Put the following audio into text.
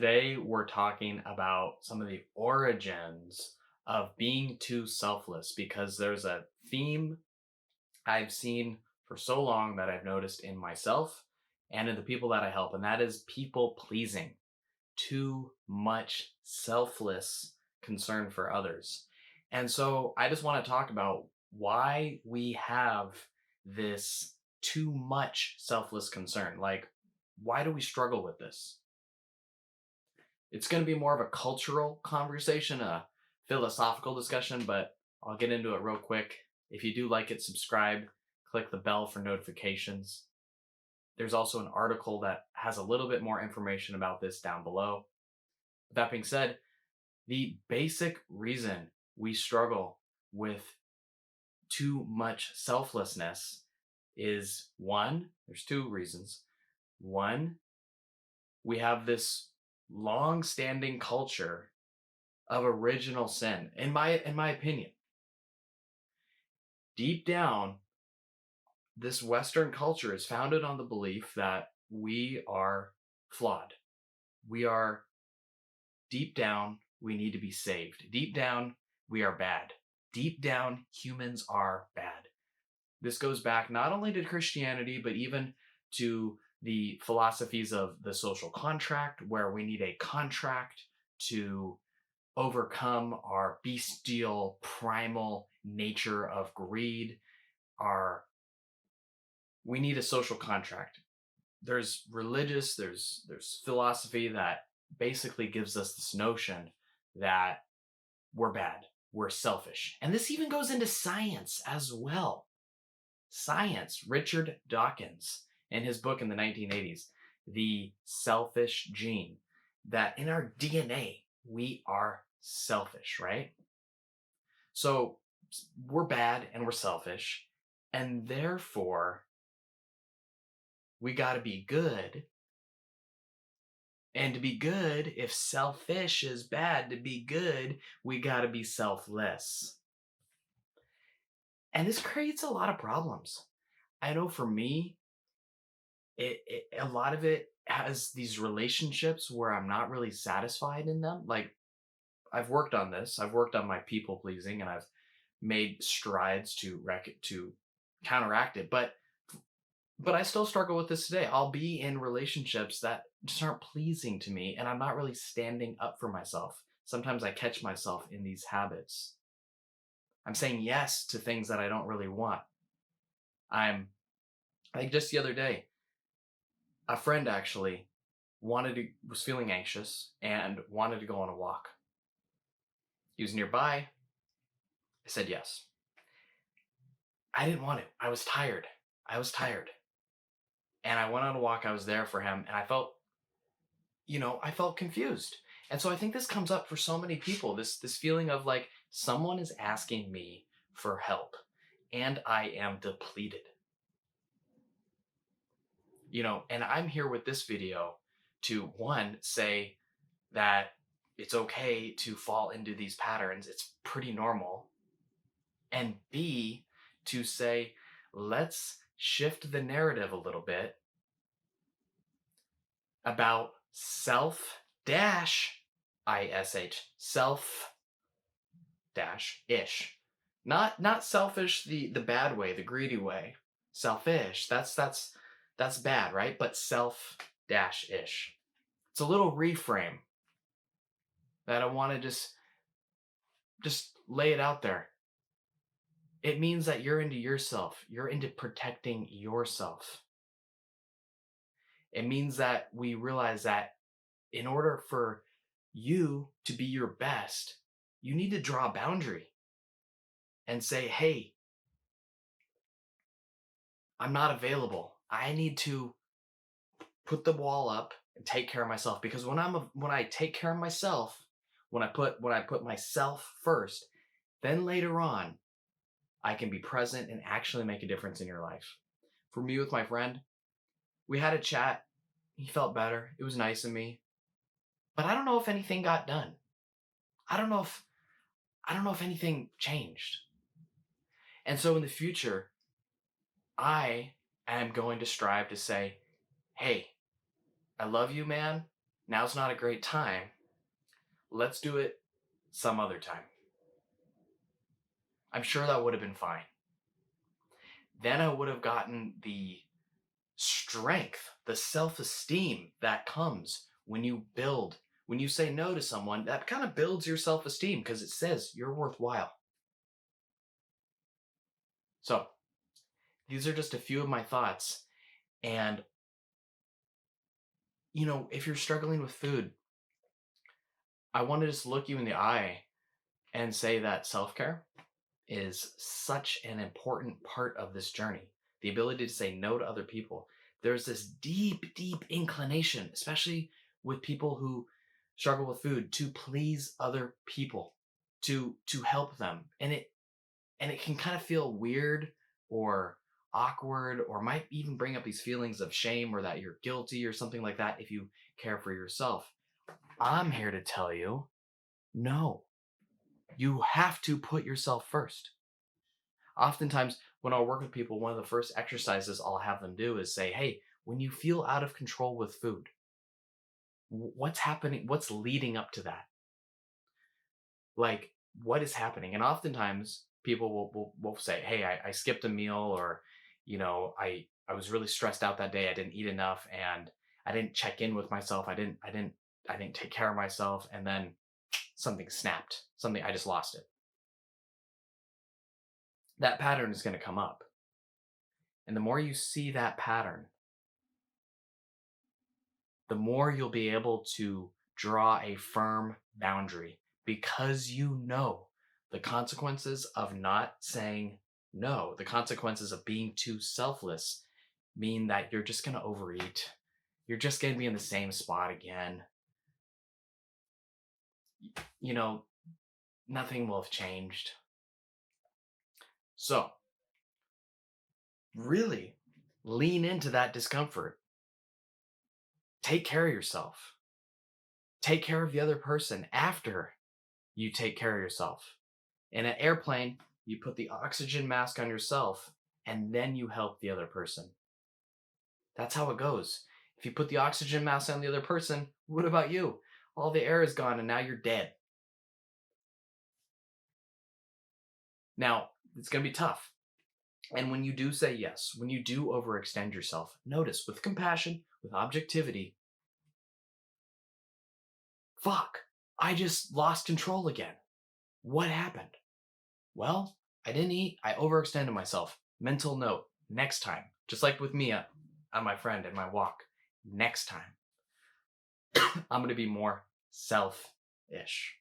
Today, we're talking about some of the origins of being too selfless because there's a theme I've seen for so long that I've noticed in myself and in the people that I help, and that is people pleasing. Too much selfless concern for others. And so I just want to talk about why we have this too much selfless concern. Like, why do we struggle with this? It's going to be more of a cultural conversation, a philosophical discussion, but I'll get into it real quick. If you do like it, subscribe, click the bell for notifications. There's also an article that has a little bit more information about this down below. With that being said, the basic reason we struggle with too much selflessness is one, there's two reasons. One, we have this long-standing culture of original sin. In my opinion, deep down, this Western culture is founded on the belief that we are flawed. We are deep down, we need to be saved. Deep down, we are bad. Deep down, humans are bad. This goes back not only to Christianity, but even to the philosophies of the social contract, where we need a contract to overcome our bestial, primal nature of greed. We need a social contract. There's religious, there's philosophy that basically gives us this notion that we're bad, we're selfish. And this even goes into science as well. Science, Richard Dawkins, in his book in the 1980s, The Selfish Gene, that in our DNA, we are selfish, right? So we're bad and we're selfish, and therefore we got to be good. And to be good, if selfish is bad, to be good, we got to be selfless. And this creates a lot of problems. I know for me, a lot of it has these relationships where I'm not really satisfied in them. Like, I've worked on this. I've worked on my people pleasing, and I've made strides to counteract it. But I still struggle with this today. I'll be in relationships that just aren't pleasing to me, and I'm not really standing up for myself. Sometimes I catch myself in these habits. I'm saying yes to things that I don't really want. Like just the other day, a friend actually was feeling anxious and wanted to go on a walk. He was nearby. I said yes. I didn't want to. I was tired. And I went on a walk. I was there for him, and I felt confused. And so I think this comes up for so many people, this feeling of like someone is asking me for help and I am depleted. And I'm here with this video to, one, say that it's okay to fall into these patterns. It's pretty normal. And B, to say, let's shift the narrative a little bit about self dash ish, self dash ish, not selfish the bad way, the greedy way. Selfish, that's bad, right? But self dash ish. It's a little reframe that I want to just lay it out there. It means that you're into yourself. You're into protecting yourself. It means that we realize that in order for you to be your best, you need to draw a boundary and say, hey, I'm not available. I need to put the wall up and take care of myself, because when I take care of myself, when I put myself first, then later on I can be present and actually make a difference in your life. For me, with my friend, we had a chat. He felt better. It was nice of me. But I don't know if anything got done. I don't know if anything changed. And so in the future, I am going to strive to say, hey, I love you, man. Now's not a great time. Let's do it some other time. I'm sure that would have been fine. Then I would have gotten the strength, the self esteem that comes when you say no to someone, that kind of builds your self esteem because it says you're worthwhile. So, these are just a few of my thoughts. And, if you're struggling with food, I want to just look you in the eye and say that self care is such an important part of this journey. The ability to say no to other people. There's this deep, deep inclination, especially with people who struggle with food, to please other people, to help them. And it can kind of feel weird or awkward or might even bring up these feelings of shame or that you're guilty or something like that if you care for yourself. I'm here to tell you, no. You have to put yourself first. Oftentimes, when I work with people, one of the first exercises I'll have them do is say, hey, when you feel out of control with food, what's happening? What's leading up to that? Like, what is happening? And oftentimes, people will say, hey, I skipped a meal, or, I was really stressed out that day. I didn't eat enough, and I didn't check in with myself. I didn't take care of myself. And then something snapped. I just lost it. That pattern is going to come up. And the more you see that pattern, the more you'll be able to draw a firm boundary because you know the consequences of not saying no, the consequences of being too selfless mean that you're just going to overeat. You're just going to be in the same spot again. You know, nothing will have changed. So, really lean into that discomfort. Take care of yourself. Take care of the other person after you take care of yourself. In an airplane, you put the oxygen mask on yourself and then you help the other person. That's how it goes. If you put the oxygen mask on the other person, what about you? All the air is gone and now you're dead. Now, it's going to be tough. And when you do say yes, when you do overextend yourself, notice with compassion, with objectivity, fuck, I just lost control again. What happened? Well, I didn't eat. I overextended myself. Mental note, next time, just like with me on my friend and my walk, next time, I'm going to be more self-ish.